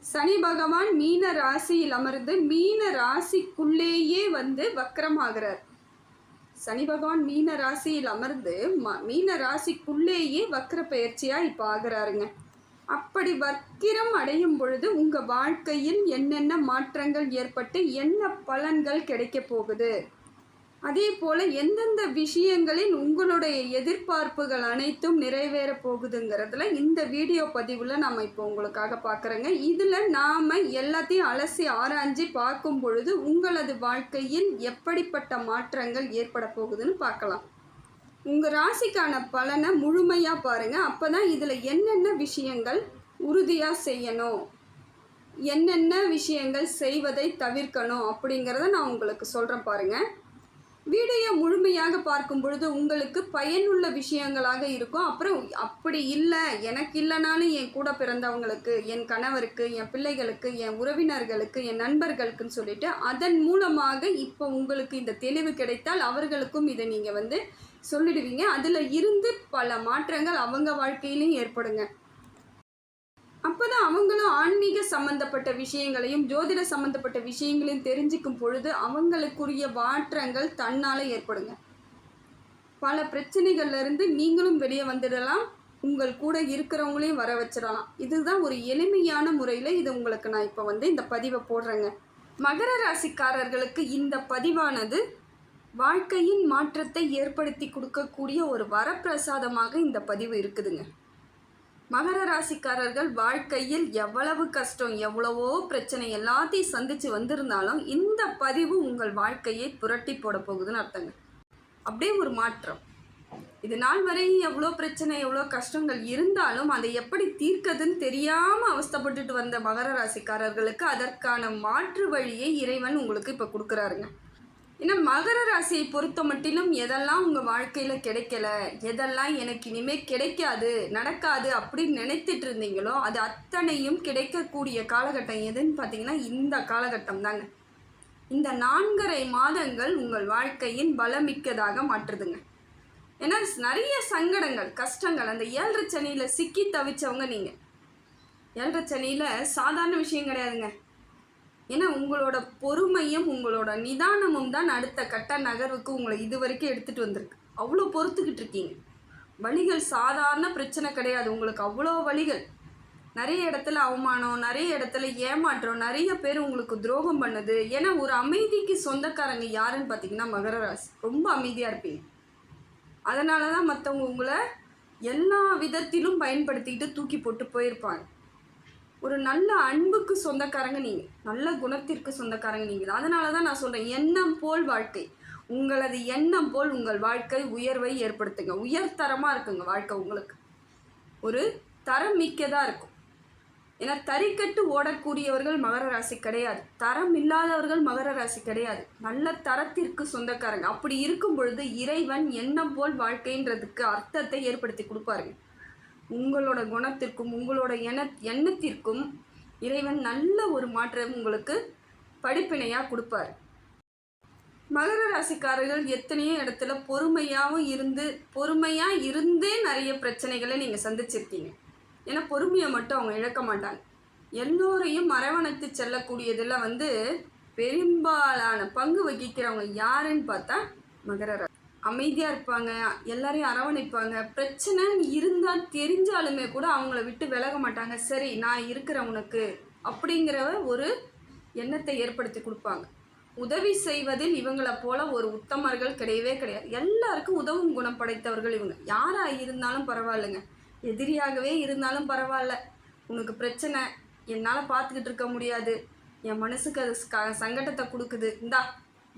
சனி பகவான் மீன ராசியில் அமர்ந்து மீன ராசிக்குள்ளேயே வக்ரமாகிறார். சனி பகவான் மீன ராசியில் அமர்ந்து மீன ராசிக்குள்ளேயே வக்ர பயிற்சியாக இப்போ ஆகிறாருங்க. அப்படி வக்கிரம் அடையும் பொழுது உங்கள் வாழ்க்கையில் என்னென்ன மாற்றங்கள் ஏற்பட்டு என்ன பலன்கள் கிடைக்க போகுது, அதே போல் எந்தெந்த விஷயங்களில் உங்களுடைய எதிர்பார்ப்புகள் அனைத்தும் நிறைவேற போகுதுங்கிறதுல இந்த வீடியோ பதிவில் நம்ம இப்போ உங்களுக்காக பார்க்குறோங்க. இதில் நாம் எல்லாத்தையும் அலசி ஆராய்ஞ்சு பார்க்கும் பொழுது உங்களது வாழ்க்கையில் எப்படிப்பட்ட மாற்றங்கள் ஏற்பட போகுதுன்னு பார்க்கலாம். உங்கள் ராசிக்கான பலனை முழுமையாக பாருங்கள். அப்போ தான் இதில் என்னென்ன விஷயங்கள் உறுதியாக செய்யணும், என்னென்ன விஷயங்கள் செய்வதை தவிர்க்கணும் அப்படிங்கிறத நான் உங்களுக்கு சொல்கிறேன் பாருங்கள். வீடியோ முழுமையாக பார்க்கும் பொழுது உங்களுக்கு பயனுள்ள விஷயங்களாக இருக்கும். அப்புறம் அப்படி இல்லை, எனக்கு இல்லைனாலும் என் கூட பிறந்தவங்களுக்கு, என் கணவருக்கு, என் பிள்ளைகளுக்கு, என் உறவினர்களுக்கு, என் நண்பர்களுக்குன்னு சொல்லிட்டு அதன் மூலமாக இப்போ உங்களுக்கு இந்த தெளிவு கிடைத்தால் அவர்களுக்கும் இதை நீங்கள் சொல்லிடுவீங்க. அதில் இருந்து பல மாற்றங்கள் அவங்க வாழ்க்கையிலையும் ஏற்படுங்க. அப்போ தான் அவங்களும் ஆன்மீக சம்மந்தப்பட்ட விஷயங்களையும் ஜோதிட சம்மந்தப்பட்ட விஷயங்களையும் தெரிஞ்சுக்கும் பொழுது அவங்களுக்குரிய மாற்றங்கள் தன்னால் ஏற்படுங்க. பல பிரச்சனைகள்லேருந்து நீங்களும் வெளியே வந்துடலாம், உங்கள் கூட இருக்கிறவங்களையும் வர வச்சிடலாம். இதுதான் ஒரு எளிமையான முறையில் இது உங்களுக்கு நான் இப்போ இந்த பதிவை போடுறேங்க. மகர ராசிக்காரர்களுக்கு இந்த பதிவானது வாழ்க்கையின் மாற்றத்தை ஏற்படுத்தி கொடுக்கக்கூடிய ஒரு வரப்பிரசாதமாக இந்த பதிவு இருக்குதுங்க. மகர ராசிக்காரர்கள் வாழ்க்கையில் எவ்வளவு கஷ்டம், எவ்வளவோ பிரச்சனை எல்லாத்தையும் சந்தித்து வந்திருந்தாலும் இந்த பதிவு உங்கள் வாழ்க்கையை புரட்டி போட போகுதுன்னு அர்த்தங்க. அப்படியே ஒரு மாற்றம். இது நாள் வரை எவ்வளோ பிரச்சனை, எவ்வளோ கஷ்டங்கள் இருந்தாலும் அதை எப்படி தீர்க்கதுன்னு தெரியாமல் அவஸ்தப்பட்டுட்டு வந்த மகர ராசிக்காரர்களுக்கு அதற்கான மாற்று வழியை இறைவன் உங்களுக்கு இப்போ கொடுக்குறாருங்க. ஏன்னா மகர ராசியை பொறுத்த மட்டிலும் எதெல்லாம் உங்கள் வாழ்க்கையில் கிடைக்கல, எதெல்லாம் எனக்கு இனிமேல் கிடைக்காது, நடக்காது அப்படின்னு நினைத்துட்டு இருந்தீங்களோ அது அத்தனையும் கிடைக்கக்கூடிய காலகட்டம் எதுன்னு பார்த்தீங்கன்னா இந்த காலகட்டம் தாங்க. இந்த 4.5 மாதங்கள் உங்கள் வாழ்க்கையின் பலமிக்கதாக மாற்றுதுங்க. ஏன்னா நிறைய சங்கடங்கள், கஷ்டங்கள், அந்த 7.5 சனியில் சிக்கி தவிச்சவங்க நீங்கள். 7.5 சனியில் சாதாரண விஷயம் கிடையாதுங்க. ஏன்னா உங்களோட பொறுமையும் உங்களோட நிதானமும் தான் அடுத்த கட்ட நகர்வுக்கு உங்களை இது வரைக்கும் எடுத்துகிட்டு வந்திருக்கு. அவ்வளோ பொறுத்துக்கிட்டு இருக்கீங்க. வழிகள் சாதாரண பிரச்சனை கிடையாது, உங்களுக்கு அவ்வளோ வழிகள். நிறைய இடத்துல அவமானம், நிறைய இடத்துல ஏமாற்றம், நிறைய பேர் உங்களுக்கு துரோகம் பண்ணுது. ஏன்னா ஒரு அமைதிக்கு சொந்தக்காரங்க யாருன்னு பார்த்தீங்கன்னா மகர ராசி. ரொம்ப அமைதியாக இருப்பீங்க. அதனால தான் மற்றவங்க உங்களை எல்லா விதத்திலும் பயன்படுத்திக்கிட்டு தூக்கி போட்டு போயிருப்பாங்க. ஒரு நல்ல அன்புக்கு சொந்தக்காரங்க நீங்கள், நல்ல குணத்திற்கு சொந்தக்காரங்க நீங்கள். அதனால தான் நான் சொல்கிறேன், எண்ணம் போல் வாழ்க்கை. உங்களது எண்ணம் போல் உங்கள் வாழ்க்கை உயர்வை ஏற்படுத்துங்க. உயர்தரமாக இருக்குங்க வாழ்க்கை, உங்களுக்கு ஒரு தரம் மிக்கதாக இருக்கும். ஏன்னா தறிக்கட்டு ஓடக்கூடியவர்கள் மகர ராசி கிடையாது, தரம் இல்லாதவர்கள் மகர ராசி கிடையாது, நல்ல தரத்திற்கு சொந்தக்காரங்க. அப்படி இருக்கும் பொழுது இறைவன் எண்ணம் போல் வாழ்க்கைன்றதுக்கு அர்த்தத்தை ஏற்படுத்தி கொடுப்பாருங்க. உங்களோட குணத்திற்கும் உங்களோட எண்ணத்திற்கும் இறைவன் நல்ல ஒரு மாற்றம் உங்களுக்கு படிப்பினையாக கொடுப்பார். மகர ராசிக்காரர்கள் எத்தனையோ இடத்துல பொறுமையாக இருந்தே நிறைய பிரச்சனைகளை நீங்கள் சந்திச்சிருக்கீங்க. ஏன்னா பொறுமையை மட்டும் அவங்க இழக்க மாட்டாங்க. எல்லோரையும் அரவணைத்து செல்லக்கூடியதில் பெரும்பாலான பங்கு வகிக்கிறவங்க யாருன்னு பார்த்தா மகர ராசி. அமைதியாக இருப்பாங்க, எல்லாரையும் அரவணைப்பாங்க. பிரச்சனை இருந்தால் தெரிஞ்சாலுமே கூட அவங்கள விட்டு விலக மாட்டாங்க. சரி நான் இருக்கிறேன் உனக்கு அப்படிங்கிற ஒரு எண்ணத்தை ஏற்படுத்தி கொடுப்பாங்க. உதவி செய்வதில் இவங்களை போல ஒரு உத்தமர்கள் கிடையவே கிடையாது. எல்லாருக்கும் உதவும் குணம் படைத்தவர்கள் இவங்க. யாராக இருந்தாலும் பரவாயில்லைங்க, எதிரியாகவே இருந்தாலும் பரவாயில்ல, உனக்கு பிரச்சனை என்னால் பார்த்துக்கிட்டு இருக்க முடியாது, என் மனசுக்கு அது சங்கடத்தை கொடுக்குது, இந்தா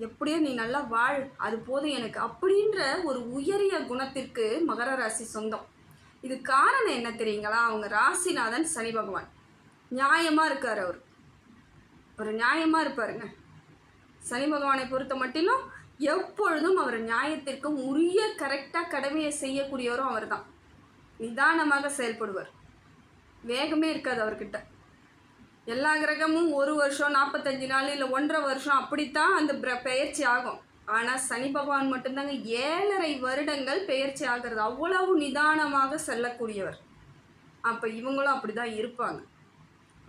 எப்படியோ நீ நல்லா வாழ், அது போதும் எனக்கு அப்படின்ற ஒரு உயரிய குணத்திற்கு மகர ராசி சொந்தம். இது காரணம் என்ன தெரியுங்களா? அவங்க ராசிநாதன் சனி பகவான் நியாயமாக இருக்கார். அவர் நியாயமாக இருப்பாருங்க. சனி பகவானை பொறுத்த மட்டிலும் எப்பொழுதும் அவர் நியாயத்திற்கும் உரிய கரெக்டாக கடமையை செய்யக்கூடியவரும் அவர் தான். நிதானமாக செயல்படுவார், வேகமே இருக்காது அவர்கிட்ட. எல்லா கிரகமும் 1 வருஷம் 45 நாள் இல்லை 1.5 வருஷம் அப்படித்தான் அந்த பெயர்ச்சி ஆகும். ஆனால் சனி பகவான் மட்டும்தாங்க 7.5 வருடங்கள் பெயர்ச்சி ஆகிறது. அவ்வளவு நிதானமாக செல்லக்கூடியவர். அப்போ இவங்களும் அப்படி தான் இருப்பாங்க.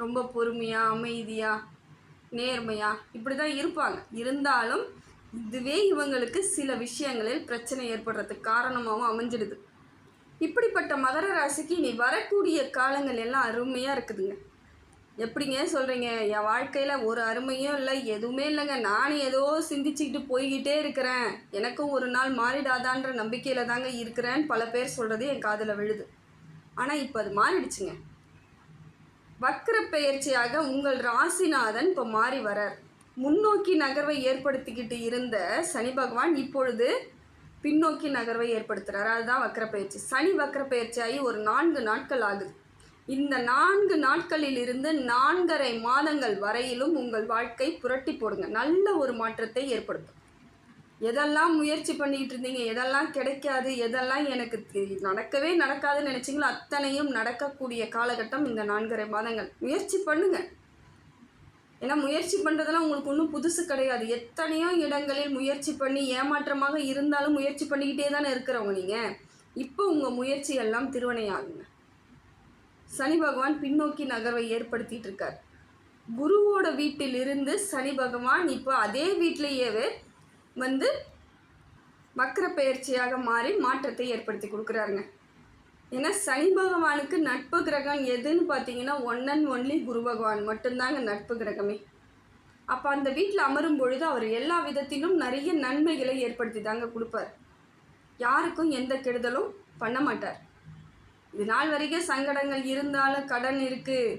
ரொம்ப பொறுமையாக, அமைதியாக, நேர்மையாக இப்படி தான் இருப்பாங்க. இருந்தாலும் இதுவே இவங்களுக்கு சில விஷயங்களில் பிரச்சனை ஏற்படுறதுக்கு காரணமாகவும் அமைஞ்சிடுது. இப்படிப்பட்ட மகர ராசிக்கு இனி வரக்கூடிய காலங்கள் எல்லாம் அருமையாக இருக்குதுங்க. எப்படிங்க சொல்கிறீங்க? என் வாழ்க்கையில் ஒரு அருமையும் இல்லை, எதுவுமே இல்லைங்க. நானும் ஏதோ சிந்திச்சுக்கிட்டு போய்கிட்டே இருக்கிறேன், எனக்கும் ஒரு நாள் மாறிடாதான்ற நம்பிக்கையில் தாங்க இருக்கிறேன்னு பல பேர் சொல்கிறது என் காதில் விழுது. ஆனால் இப்போ அது மாறிடுச்சுங்க. வக்ர பெயர்ச்சியாக உங்கள் ராசிநாதன் இப்போ மாறி வரார். முன்னோக்கி நகர்வை ஏற்படுத்திக்கிட்டு இருந்த சனி பகவான் இப்பொழுது பின்னோக்கி நகர்வை ஏற்படுத்துகிறார். அதுதான் வக்ர பயிற்சி. சனி வக்ர பயிற்சியாகி ஒரு 4 நாட்கள் ஆகுது. இந்த 4 நாட்களில் இருந்து 4.5 மாதங்கள் வரையிலும் உங்கள் வாழ்க்கை புரட்டி போடுங்க. நல்ல ஒரு மாற்றத்தை ஏற்படுத்தும். எதெல்லாம் முயற்சி பண்ணிக்கிட்டு இருந்தீங்க, எதெல்லாம் கிடைக்காது, எதெல்லாம் எனக்கு நடக்கவே நடக்காதுன்னு நினச்சிங்களோ அத்தனையும் நடக்கக்கூடிய காலகட்டம் இந்த 4.5 மாதங்கள். முயற்சி பண்ணுங்கள். ஏன்னா முயற்சி பண்ணுறதெல்லாம் உங்களுக்கு ஒன்றும் புதுசு கிடையாது. எத்தனையோ இடங்களில் முயற்சி பண்ணி ஏமாற்றமாக இருந்தாலும் முயற்சி பண்ணிக்கிட்டே தானே இருக்கிறவங்க நீங்கள். இப்போ உங்கள் முயற்சி எல்லாம் திருவினையாகுங்க. சனி பகவான் பின்னோக்கி நகர்வை ஏற்படுத்திட்டு இருக்கார். குருவோட வீட்டிலிருந்து சனி பகவான் இப்போ அதே வீட்டிலேயே வந்து வக்ர பெயர்ச்சியாக மாறி மாற்றத்தை ஏற்படுத்தி கொடுக்குறாருங்க. ஏன்னா சனி பகவானுக்கு நட்பு கிரகம் எதுன்னு பார்த்தீங்கன்னா ஒன் அண்ட் ஒன்லி குரு பகவான் மட்டும்தாங்க நட்பு கிரகமே. அப்போ அந்த வீட்டில் அமரும் பொழுது அவர் எல்லா விதத்திலும் நிறைய நன்மைகளை ஏற்படுத்தி தாங்க கொடுப்பார். யாருக்கும் எந்த கெடுதலும் பண்ண மாட்டார். இது நாள் வரைக்கும் சங்கடங்கள் இருந்தாலும், கடன் இருக்குது,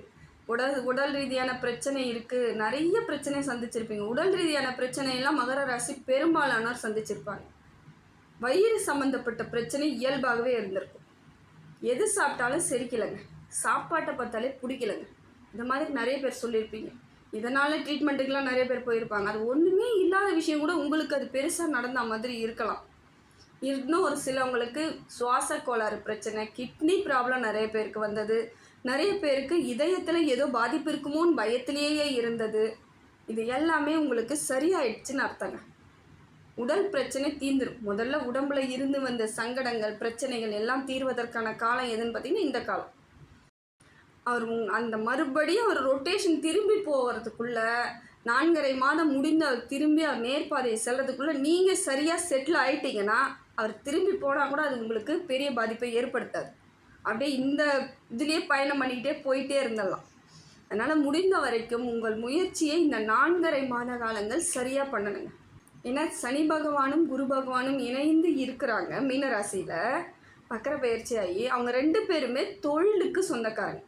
உடல் ரீதியான பிரச்சனை இருக்குது, நிறைய பிரச்சனை சந்திச்சிருப்பீங்க. உடல் ரீதியான பிரச்சனையெல்லாம் மகர ராசி பெரும்பாலானோர் சந்திச்சிருப்பாங்க. வயிறு சம்மந்தப்பட்ட பிரச்சனை இயல்பாகவே இருந்திருக்கும். எது சாப்பிட்டாலும் செரிக்கலைங்க, சாப்பாட்டை பார்த்தாலே பிடிக்கலைங்க, இந்த மாதிரி நிறைய பேர் சொல்லியிருப்பீங்க. இதனால் ட்ரீட்மெண்ட்டுக்கெலாம் நிறைய பேர் போயிருப்பாங்க. அது ஒன்றுமே இல்லாத விஷயம் கூட உங்களுக்கு அது பெருசாக நடந்த மாதிரி இருக்கலாம். இன்னும் ஒரு சிலவங்களுக்கு சுவாச கோளாறு பிரச்சனை, கிட்னி ப்ராப்ளம் நிறைய பேருக்கு வந்தது. நிறைய பேருக்கு இதயத்தில் ஏதோ பாதிப்பு இருக்குமோன்னு பயத்திலேயே இருந்தது. இது எல்லாமே உங்களுக்கு சரியாயிடுச்சுன்னு அர்த்தங்க. உடல் பிரச்சனை தீர்ந்துடும். முதல்ல உடம்புல இருந்து வந்த சங்கடங்கள், பிரச்சனைகள் எல்லாம் தீர்வதற்கான காலம் எதுன்னு பார்த்தீங்கன்னா இந்த காலம். அவர் அந்த மறுபடியும் அவர் ரொட்டேஷன் திரும்பி போகிறதுக்குள்ள 4.5 மாதம் முடிந்து அவர் திரும்பி அவர் நேர்பாதையை செல்றதுக்குள்ளே நீங்கள் சரியாக செட்டில் ஆகிட்டீங்கன்னா அவர் திரும்பி போனால் கூட அது உங்களுக்கு பெரிய பாதிப்பை ஏற்படுத்தாது. அப்படியே இந்த இதுலேயே பயணம் பண்ணிக்கிட்டே போயிட்டே இருந்துடலாம். அதனால் முடிந்த வரைக்கும் உங்கள் முயற்சியை இந்த 4.5 மாத காலங்கள் சரியாக பண்ணணுங்க. ஏன்னா சனி பகவானும் குரு பகவானும் இணைந்து இருக்கிறாங்க மீனராசியில் வக்ர பயிற்சியாகி. அவங்க 2 பேருமே தொழிலுக்கு சொந்தக்காரங்க,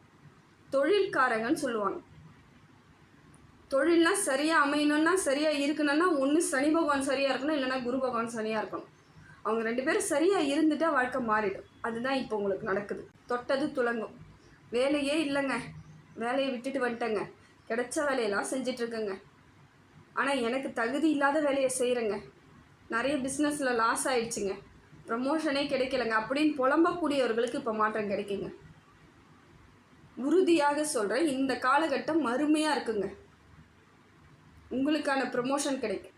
தொழில்காரங்கன்னு சொல்லுவாங்க. தொழில்லாம் சரியாக அமையணும்னா, சரியாக இருக்கணும்னா ஒன்று சனி பகவான் சரியாக இருக்கணும், இல்லைனா குரு பகவான் சரியாக இருக்கணும். அவங்க 2 பேரும் சரியாக இருந்துட்டால் வாழ்க்கை மாறிடும். அதுதான் இப்போ உங்களுக்கு நடக்குது. தொட்டது துலங்கும். வேலையே இல்லைங்க, வேலையை விட்டுட்டு வந்துட்டேங்க, கிடைச்ச வேலையெல்லாம் செஞ்சிட்ருக்கேங்க, ஆனால் எனக்கு தகுதி இல்லாத வேலையை செய்கிறேங்க, நிறைய பிஸ்னஸில் லாஸ் ஆகிடுச்சுங்க, ப்ரமோஷனே கிடைக்கலைங்க அப்படின்னு புலம்பக்கூடியவர்களுக்கு இப்போ மாற்றம் கிடைக்குங்க. உறுதியாக சொல்கிறேன், இந்த காலகட்டம் அருமையாக இருக்குங்க. உங்களுக்கான ப்ரமோஷன் கிடைக்கும்,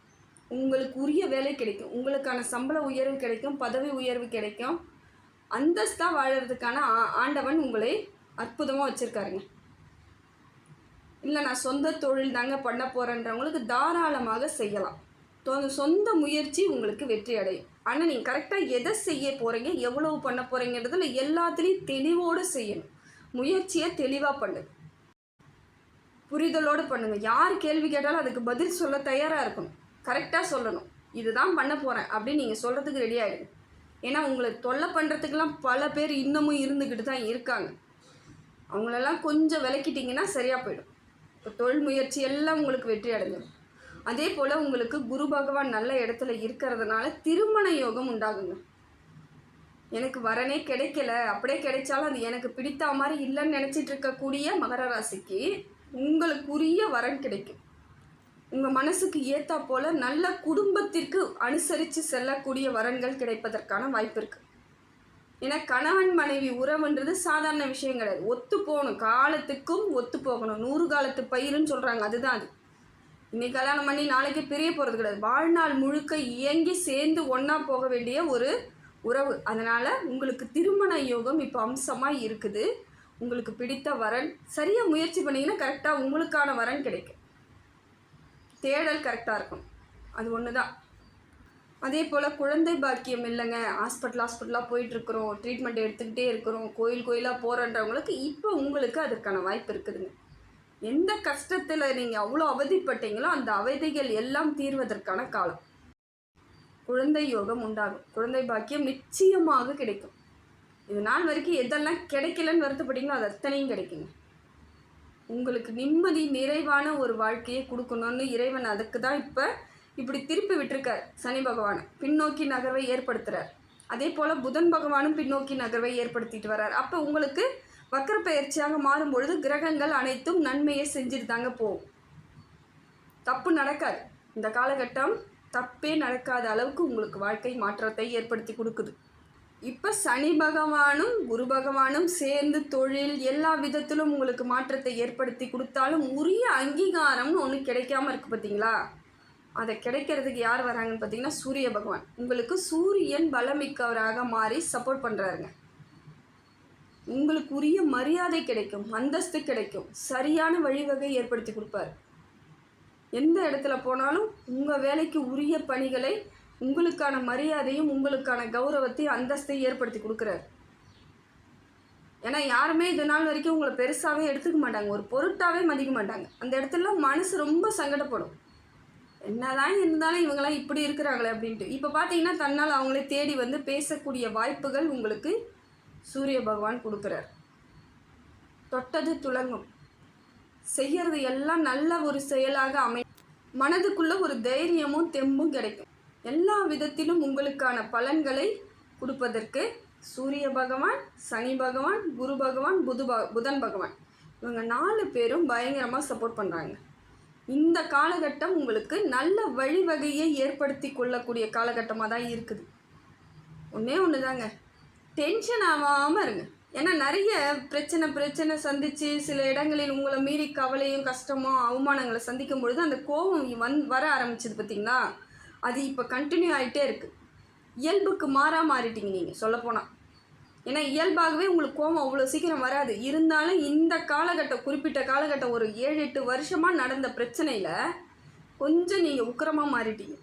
உங்களுக்கு உரிய வேலை கிடைக்கும், உங்களுக்கான சம்பள உயர்வு கிடைக்கும், பதவி உயர்வு கிடைக்கும், அந்தஸ்தாக வாழறதுக்கான ஆண்டவன் உங்களை அற்புதமாக வச்சுருக்காருங்க. இல்லை நான் சொந்த தொழில் தாங்க பண்ண போகிறேன்றவங்களுக்கு தாராளமாக செய்யலாம். சொந்த முயற்சி உங்களுக்கு வெற்றி அடையும். ஆனால் நீங்கள் கரெக்டாக எதை செய்ய போகிறீங்க, எவ்வளவு பண்ண போகிறீங்கன்றதுல எல்லாத்துலேயும் தெளிவோடு செய்யணும். முயற்சியை தெளிவாக பண்ணுங்க, புரிதலோடு பண்ணுங்கள். யார் கேள்வி கேட்டாலும் அதுக்கு பதில் சொல்ல தயாராக இருக்கணும், கரெக்டாக சொல்லணும். இதுதான் பண்ண போகிறேன் அப்படின்னு நீங்கள் சொல்கிறதுக்கு ரெடி ஆகிடுங்க. ஏன்னா உங்களை தொல்லை பண்ணுறதுக்கெல்லாம் பல பேர் இன்னமும் இருந்துக்கிட்டு தான் இருக்காங்க. அவங்களெல்லாம் கொஞ்சம் விளக்கிட்டிங்கன்னா சரியாக போயிடும். இப்போ தொழில் முயற்சி எல்லாம் உங்களுக்கு வெற்றி அடைஞ்சிடும். அதே போல் உங்களுக்கு குரு பகவான் நல்ல இடத்துல இருக்கிறதுனால திருமண யோகம் உண்டாகுங்க. எனக்கு வரனே கிடைக்கல, அப்படியே கிடைச்சாலும் அது எனக்கு பிடித்த மாதிரி இல்லைன்னு நினச்சிட்டு இருக்கக்கூடிய மகர ராசிக்கு உங்களுக்குரிய வரன் கிடைக்கும். உங்கள் மனசுக்கு ஏற்றா போல் நல்ல குடும்பத்திற்கு அனுசரித்து செல்லக்கூடிய வரன்கள் கிடைப்பதற்கான வாய்ப்பு இருக்குது. ஏன்னா கணவன் மனைவி உறவுன்றது சாதாரண விஷயம் கிடையாது. ஒத்து போகணும், காலத்துக்கும் ஒத்து போகணும். 100 காலத்து பயிருன்னு சொல்கிறாங்க, அதுதான் அது. இன்னைக்கு கல்யாணம் பண்ணி நாளைக்கு பிரிய போகிறது கிடையாது. வாழ்நாள் முழுக்க இயங்கி சேர்ந்து ஒன்றா போக வேண்டிய ஒரு உறவு. அதனால் உங்களுக்கு திருமண யோகம் இப்போ அம்சமாக இருக்குது. உங்களுக்கு பிடித்த வரன் சரியாக முயற்சி பண்ணிங்கன்னா கரெக்டாக உங்களுக்கான வரன் கிடைக்கும். தேடல் கரெக்டாக இருக்கும், அது ஒன்று தான். அதே போல் குழந்தை பாக்கியம் இல்லைங்க, ஹாஸ்பிட்டலாக போயிட்டுருக்குறோம், ட்ரீட்மெண்ட் எடுத்துக்கிட்டே இருக்கிறோம், கோயிலாக போகிறன்றவங்களுக்கு இப்போ உங்களுக்கு அதற்கான வாய்ப்பு இருக்குதுங்க. எந்த கஷ்டத்தில் நீங்கள் அவ்வளோ அவதிப்பட்டீங்களோ அந்த அவதிகள் எல்லாம் தீர்வதற்கான காலம். குழந்தை யோகம் உண்டாகும், குழந்தை பாக்கியம் நிச்சயமாக கிடைக்கும். இது நாள் வரைக்கும் எதெல்லாம் கிடைக்கலன்னு வருத்தப்பட்டீங்களோ அது அத்தனையும் கிடைக்குங்க. உங்களுக்கு நிம்மதி நிறைவான ஒரு வாழ்க்கையை கொடுக்கணும்னு இறைவன் அதுக்கு தான் இப்போ இப்படி திருப்பி விட்டுருக்கார். சனி பகவான் பின்னோக்கி நகர்வை ஏற்படுத்துகிறார். அதே போல் புதன் பகவானும் பின்னோக்கி நகர்வை ஏற்படுத்திட்டு வர்றார். அப்போ உங்களுக்கு வக்கர பயிற்சியாக மாறும்பொழுது கிரகங்கள் அனைத்தும் நன்மையை செஞ்சுட்டு தாங்க போகும். தப்பு நடக்காது. இந்த காலகட்டம் தப்பே நடக்காத அளவுக்கு உங்களுக்கு வாழ்க்கை மாற்றத்தை ஏற்படுத்தி கொடுக்குது. இப்போ சனி பகவானும் குரு பகவானும் சேர்ந்து தொழில் எல்லா விதத்திலும் உங்களுக்கு மாற்றத்தை ஏற்படுத்தி கொடுத்தாலும் உரிய அங்கீகாரம்னு ஒன்று கிடைக்காம இருக்குது பார்த்தீங்களா? அதை கிடைக்கிறதுக்கு யார் வராங்கன்னு பார்த்தீங்கன்னா சூரிய பகவான். உங்களுக்கு சூரியன் பலமிக்கவராக மாறி சப்போர்ட் பண்ணுறாருங்க. உங்களுக்கு உரிய மரியாதை கிடைக்கும், அந்தஸ்து கிடைக்கும், சரியான வழிவகை ஏற்படுத்தி கொடுப்பார். எந்த இடத்துல போனாலும் உங்கள் வேலைக்கு உரிய பணிகளை, உங்களுக்கான மரியாதையும் உங்களுக்கான கௌரவத்தையும் அந்தஸ்தையும் ஏற்படுத்தி கொடுக்குறாரு. ஏன்னா யாருமே இது நாள் வரைக்கும் உங்களை பெருசாகவே எடுத்துக்க மாட்டாங்க, ஒரு பொருட்டாகவே மதிக்க மாட்டாங்க. அந்த இடத்துல மனசு ரொம்ப சங்கடப்படும், என்னதான் இருந்தாலும் இவங்களாம் இப்படி இருக்கிறாங்களே அப்படின்ட்டு. இப்போ பார்த்தீங்கன்னா தன்னால் அவங்களே தேடி வந்து பேசக்கூடிய வாய்ப்புகள் உங்களுக்கு சூரிய பகவான் கொடுக்குறார். தொட்டது துலங்கும், செய்கிறது எல்லாம் நல்ல ஒரு செயலாக மனதுக்குள்ள ஒரு தைரியமும் தெம்பும் கிடைக்கும். எல்லா விதத்திலும் உங்களுக்கான பலன்களை கொடுப்பதற்கு சூரிய பகவான், சனி பகவான், குரு பகவான், புதன் பகவான் இவங்க 4 பேரும் பயங்கரமாக சப்போர்ட் பண்ணுறாங்க. இந்த காலகட்டம் உங்களுக்கு நல்ல வழிவகையை ஏற்படுத்தி கொள்ளக்கூடிய காலகட்டமாக தான் இருக்குது. ஒன்று தாங்க, டென்ஷன் ஆகாமல் இருங்க. ஏன்னா நிறைய பிரச்சனை சந்தித்து சில இடங்களில் உங்களை மீறி கவலையும் கஷ்டமும் அவமானங்களை சந்திக்கும் பொழுது அந்த கோபம் வர ஆரம்பிச்சது பார்த்தீங்களா? அது இப்போ கண்டினியூ ஆகிட்டே இருக்குது. இயல்புக்கு மாறிட்டீங்க நீங்கள் சொல்லப்போனால். ஏன்னா இயல்பாகவே உங்களுக்கு கோபம் அவ்வளோ சீக்கிரம் வராது. இருந்தாலும் இந்த குறிப்பிட்ட காலகட்டம் ஒரு 7-8 வருஷமாக நடந்த பிரச்சனையில் கொஞ்சம் நீங்கள் உக்கிரமாக மாறிட்டீங்க.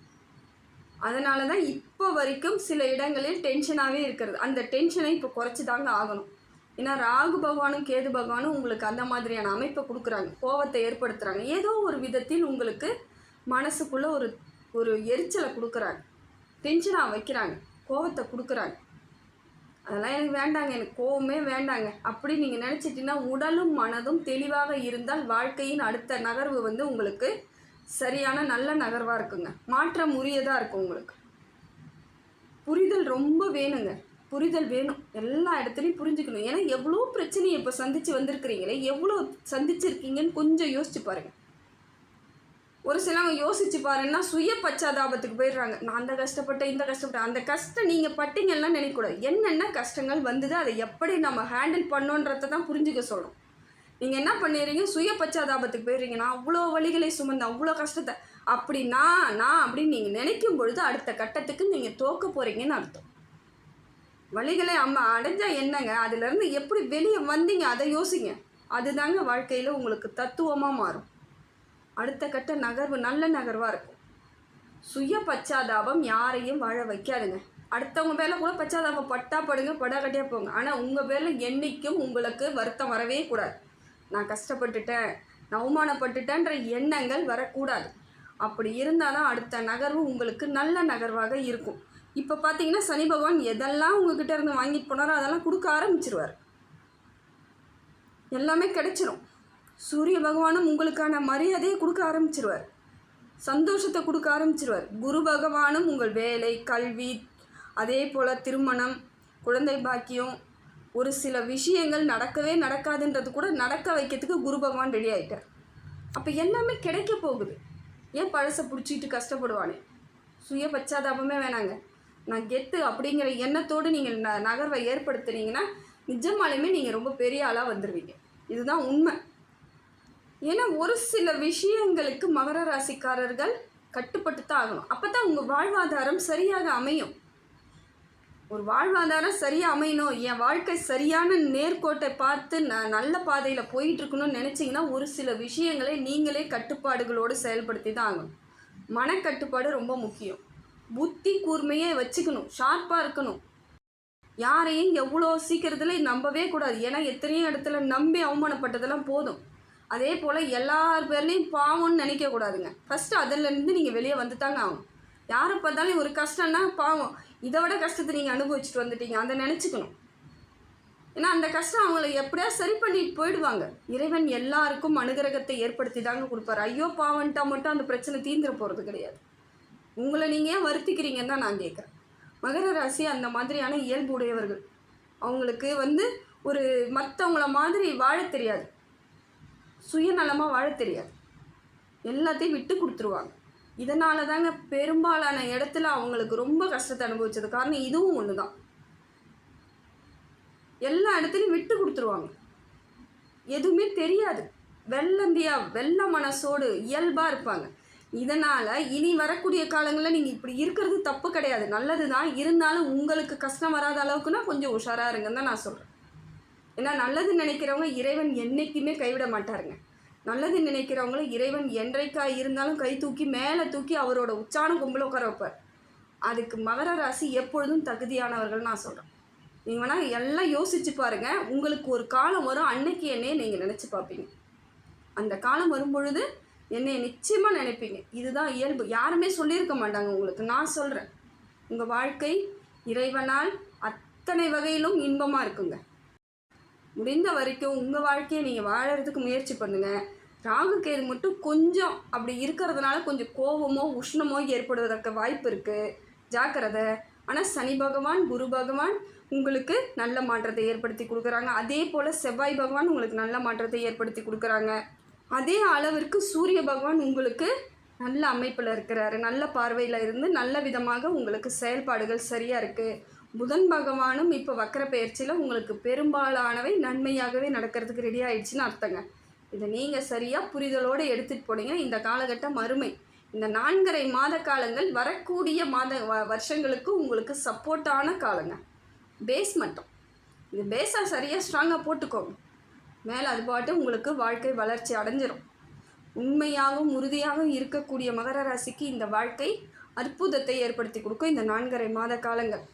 அதனால தான் இப்போ வரைக்கும் சில இடங்களில் டென்ஷனாகவே இருக்கிறது. அந்த டென்ஷனை இப்போ குறைச்சி தாங்க ஆகணும். ஏன்னா ராகு பகவானும் கேது பகவானும் உங்களுக்கு அந்த மாதிரியான அமைப்பை கொடுக்குறாங்க, கோபத்தை ஏற்படுத்துகிறாங்க. ஏதோ ஒரு விதத்தில் உங்களுக்கு மனசுக்குள்ளே ஒரு எரிச்சலை கொடுக்குறாங்க, டென்ஷனாக வைக்கிறாங்க, கோபத்தை கொடுக்குறாங்க. அதெல்லாம் எனக்கு வேண்டாங்க, எனக்கு கோபமே வேண்டாங்க அப்படி நீங்கள் நினச்சிட்டிங்கன்னா உடலும் மனதும் தெளிவாக இருந்தால் வாழ்க்கையின் அடுத்த நகர்வு வந்து உங்களுக்கு சரியான நல்ல நகர்வாக இருக்குங்க. மாற்றம் உரியதாக இருக்கும். உங்களுக்கு புரிதல் ரொம்ப வேணுங்க, புரிதல் வேணும். எல்லா இடத்துலையும் புரிஞ்சுக்கணும். ஏன்னா எவ்வளோ பிரச்சனையை இப்போ சந்தித்து வந்திருக்கிறீங்களே, எவ்வளோ சந்திச்சிருக்கீங்கன்னு கொஞ்சம் யோசிச்சு பாருங்கள். ஒரு சிலவங்க யோசிச்சு பாருங்கன்னா சுய பச்சாதாபத்துக்கு போயிடுறாங்க. நான் அந்த கஷ்டப்பட்டேன், இந்த கஷ்டப்பட்டேன். அந்த கஷ்டம் நீங்கள் பட்டீங்கலாம் நினைக்கக்கூடாது. என்னென்ன கஷ்டங்கள் வந்தது, அதை எப்படி நம்ம ஹேண்டில் பண்ணோன்றதை தான் புரிஞ்சுக்க சொல்கிறோம். நீங்கள் என்ன பண்ணிடுறீங்க, சுய பச்சாதாபத்துக்கு போயிடுறீங்க. நான் அவ்வளோ வழிகளை சுமந்து அவ்வளோ கஷ்டத்தை அப்படி நான் அப்படின்னு நீங்கள் நினைக்கும் பொழுது அடுத்த கட்டத்துக்கு நீங்கள் தோக்க போகிறீங்கன்னு அர்த்தம். வழிகளை அடைஞ்சால் என்னங்க, அதுலேருந்து எப்படி வெளியே வந்தீங்க அதை யோசிங்க. அதுதாங்க வாழ்க்கையில் உங்களுக்கு தத்துவமாக மாறும். அடுத்த கட்ட நகர்வு நல்ல நகர்வாக இருக்கும். சுய பச்சாதாபம் யாரையும் வாழ வைக்காதுங்க. அடுத்தவங்க பேரில் கூட பச்சாதாபம் பட்டா படுங்க, படாக்கட்டியாக போங்க. ஆனால் உங்கள் பேரில் என்றைக்கும் உங்களுக்கு வருத்தம் வரவே கூடாது. நான் கஷ்டப்பட்டுட்டேன், நான் அவமானப்பட்டுட்டேன்ற எண்ணங்கள் வரக்கூடாது. அப்படி இருந்தால் தான் அடுத்த நகர்வு உங்களுக்கு நல்ல நகர்வாக இருக்கும். இப்போ பார்த்தீங்கன்னா சனி பகவான் எதெல்லாம் உங்ககிட்ட இருந்து வாங்கிட்டு போனாரோ அதெல்லாம் கொடுக்க ஆரம்பிச்சிருவார். எல்லாமே கிடைச்சிரும். சூரிய பகவானும் உங்களுக்கான மரியாதையை கொடுக்க ஆரம்பிச்சிருவார், சந்தோஷத்தை கொடுக்க ஆரம்பிச்சிருவார். குரு பகவானும் உங்கள் வேலை, கல்வி, அதே போல் திருமணம், குழந்தை பாக்கியம், ஒரு சில விஷயங்கள் நடக்கவே நடக்காதுன்றது கூட நடக்க வைக்கிறதுக்கு குரு பகவான் ரெடி ஆகிட்டார். அப்போ எல்லாமே கிடைக்க போகுது. ஏன் பழசை பிடிச்சிட்டு கஷ்டப்படுவானே? சுய பச்சாதாபமே வேணாங்க. நான் கெத்து அப்படிங்கிற எண்ணத்தோடு நீங்கள் நகர்வை ஏற்படுத்துனீங்கன்னா நிஜமாலுமே நீங்கள் ரொம்ப பெரிய ஆளாக வந்துடுவீங்க. இதுதான் உண்மை. ஏன்னா ஒரு சில விஷயங்களுக்கு மகர ராசிக்காரர்கள் கட்டுப்பட்டு தான் ஆகணும். அப்போ தான் உங்கள் வாழ்வாதாரம் சரியாக அமையும். ஒரு வாழ்வாதாரம் சரியாக அமையணும், என் வாழ்க்கை சரியான நேர்கோட்டை பார்த்து நல்ல பாதையில் போயிட்டுருக்கணும்னு நினச்சிங்கன்னா ஒரு சில விஷயங்களை நீங்களே கட்டுப்பாடுகளோடு செயல்படுத்தி தான் ஆகணும். மனக்கட்டுப்பாடு ரொம்ப முக்கியம். புத்தி கூர்மையை வச்சுக்கணும், ஷார்ப்பாக இருக்கணும். யாரையும் எவ்வளோ சீக்கிரத்தில் நம்பவே கூடாது. ஏன்னா எத்தனையோ இடத்துல நம்பி அவமானப்பட்டதெல்லாம் போதும். அதே போல் எல்லார் பேர்லேயும் பாவம்னு நினைக்கக்கூடாதுங்க. ஃபஸ்ட்டு அதிலேருந்து நீங்கள் வெளியே வந்து தாங்க ஆகும். யாரை பார்த்தாலும் ஒரு கஷ்டம்னா பாவம், இதை விட கஷ்டத்தை நீங்கள் அனுபவிச்சுட்டு வந்துட்டீங்க, அதை நினச்சிக்கணும். ஏன்னா அந்த கஷ்டம் அவங்கள எப்படியா சரி பண்ணிட்டு போயிடுவாங்க. இறைவன் எல்லாருக்கும் அனுகிரகத்தை ஏற்படுத்தி தாங்க கொடுப்பாரு. ஐயோ பாவன்ட்டா மட்டும் அந்த பிரச்சனை தீந்துட போகிறது கிடையாது. உங்களை நீங்கள் ஏன் வருத்திக்கிறீங்கன்னு தான் நான் கேட்குறேன். மகர ராசி அந்த மாதிரியான இயல்பு உடையவர்கள். அவங்களுக்கு ஒரு மற்றவங்கள மாதிரி வாழ தெரியாது, சுயநலமாக வாழ தெரியாது, எல்லாத்தையும் விட்டு கொடுத்துருவாங்க. இதனால தாங்க பெரும்பாலான இடத்துல அவங்களுக்கு ரொம்ப கஷ்டத்தை அனுபவிச்சது காரணம் இதுவும் ஒன்று தான். எல்லா இடத்துலையும் விட்டு கொடுத்துருவாங்க, எதுவுமே தெரியாது, வெள்ள மனசோடு இயல்பாக இருப்பாங்க. இதனால் இனி வரக்கூடிய காலங்களில் நீங்கள் இப்படி இருக்கிறது தப்பு கிடையாது, நல்லது தான். இருந்தாலும் உங்களுக்கு கஷ்டம் வராத அளவுக்குன்னா கொஞ்சம் உஷாராக இருங்கன்னு தான் நான் சொல்கிறேன். ஏன்னா நல்லது நினைக்கிறவங்க இறைவன் என்றைக்குமே கைவிட மாட்டாருங்க. நல்லது நினைக்கிறவங்கள இறைவன் என்றைக்கா இருந்தாலும் கை தூக்கி மேலே தூக்கி அவரோட உச்சான கும்பல உட்கார வைப்பார். அதுக்கு மகர ராசி எப்பொழுதும் தகுதியானவர்கள் நான் சொல்கிறேன். நீங்கள் வேணால் எல்லாம் யோசிச்சு பாருங்கள். உங்களுக்கு ஒரு காலம் வரும், அன்னைக்கு என்னையை நீங்கள் நினச்சி பார்ப்பீங்க. அந்த காலம் வரும்பொழுது என்னை நிச்சயமாக நினைப்பீங்க. இதுதான் இயல்பு. யாருமே சொல்லியிருக்க மாட்டாங்க உங்களுக்கு, நான் சொல்கிறேன். உங்கள் வாழ்க்கை இறைவனால் அத்தனை வகையிலும் இன்பமாக இருக்குங்க. முடிந்த வரைக்கும் உங்கள் வாழ்க்கையை நீங்கள் வாழறதுக்கு முயற்சி பண்ணுங்கள். ராகு கேது மட்டும் கொஞ்சம் அப்படி இருக்கிறதுனால கொஞ்சம் கோபமோ உஷ்ணமோ ஏற்படுவதற்கு வாய்ப்பு இருக்குது, ஜாக்கிரதை. ஆனால் சனி பகவான், குரு பகவான் உங்களுக்கு நல்ல மாற்றத்தை ஏற்படுத்தி கொடுக்குறாங்க. அதே போல் செவ்வாய் பகவான் உங்களுக்கு நல்ல மாற்றத்தை ஏற்படுத்தி கொடுக்குறாங்க. அதே அளவிற்கு சூரிய பகவான் உங்களுக்கு நல்ல அமைப்பில் இருக்கிறாரு, நல்ல பார்வையில் இருந்து நல்ல விதமாக உங்களுக்கு செயல்பாடுகள் சரியாக இருக்குது. புதன் பகவானும் இப்போ வக்கர பெயர்ச்சியில் உங்களுக்கு பெரும்பாலானவை நன்மையாகவே நடக்கிறதுக்கு ரெடி ஆகிடுச்சின்னு அர்த்தங்க. இதை நீங்கள் சரியாக புரிதலோடு எடுத்துகிட்டு போனீங்க. இந்த காலகட்டம் அருமை. இந்த 4.5 மாத காலங்கள் வரக்கூடிய வருஷங்களுக்கு உங்களுக்கு சப்போர்ட்டான காலங்க. பேஸ் மட்டும் இது பேஸாக சரியாக ஸ்ட்ராங்காக போட்டுக்கோங்க. மேலே அது பாட்டு உங்களுக்கு வாழ்க்கை வளர்ச்சி அடைஞ்சிடும். உண்மையாகவும் உறுதியாகவும் இருக்கக்கூடிய மகர ராசிக்கு இந்த வாழ்க்கை அற்புதத்தை ஏற்படுத்தி கொடுக்கும் இந்த 4.5 மாத காலங்கள்.